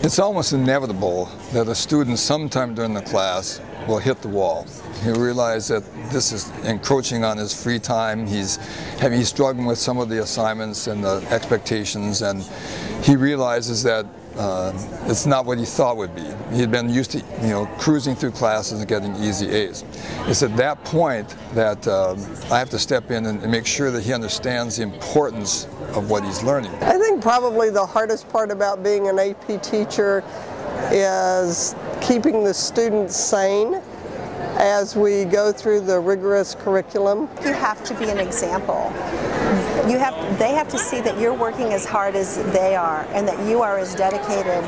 It's almost inevitable that a student sometime during the class will hit the wall. He'll realize that this is encroaching on his free time. He's struggling with some of the assignments and the expectations, and he realizes that it's not what he thought would be. He had been used to, cruising through classes and getting easy A's. It's at that point that I have to step in and make sure that he understands the importance of what he's learning. I think probably the hardest part about being an AP teacher is keeping the students sane as we go through the rigorous curriculum. You have to be an example. They have to see that you're working as hard as they are and that you are as dedicated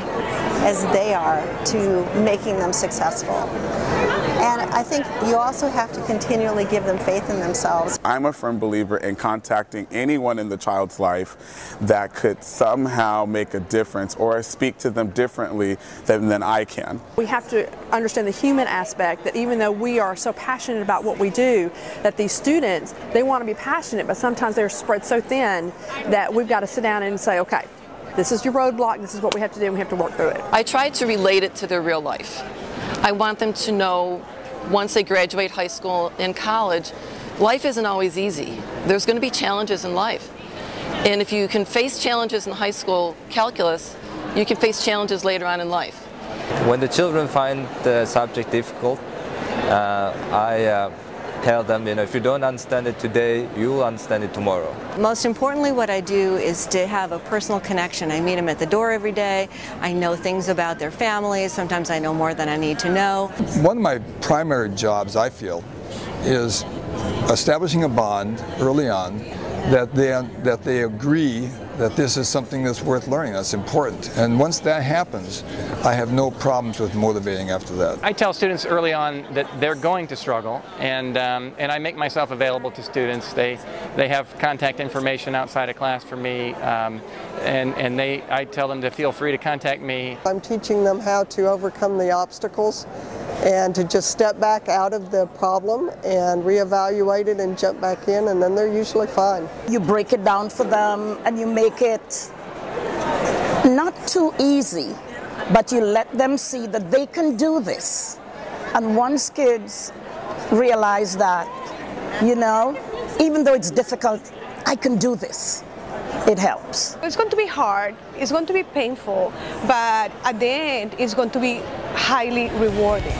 as they are to making them successful. And I think you also have to continually give them faith in themselves. I'm a firm believer in contacting anyone in the child's life that could somehow make a difference or speak to them differently than I can. We have to understand the human aspect, that even though we are so passionate about what we do, that these students, they want to be passionate, but sometimes they're spread so thin that we've got to sit down and say, okay, this is your roadblock, this is what we have to do, and we have to work through it. I try to relate it to their real life. I want them to know once they graduate high school and college, life isn't always easy. There's going to be challenges in life. And if you can face challenges in high school calculus, you can face challenges later on in life. When the children find the subject difficult, I tell them, if you don't understand it today, you will understand it tomorrow. Most importantly, what I do is to have a personal connection. I meet them at the door every day. I know things about their families. Sometimes I know more than I need to know. One of my primary jobs, I feel, is establishing a bond early on that they agree that this is something that's worth learning, that's important. And once that happens, I have no problems with motivating after that. I tell students early on that they're going to struggle, and I make myself available to students. They have contact information outside of class for me, and I tell them to feel free to contact me. I'm teaching them how to overcome the obstacles and to just step back out of the problem and reevaluate it and jump back in, and then they're usually fine. You break it down for them and you make it not too easy, but you let them see that they can do this. And once kids realize that, even though it's difficult, I can do this. It helps. It's going to be hard, it's going to be painful, but at the end it's going to be highly rewarding.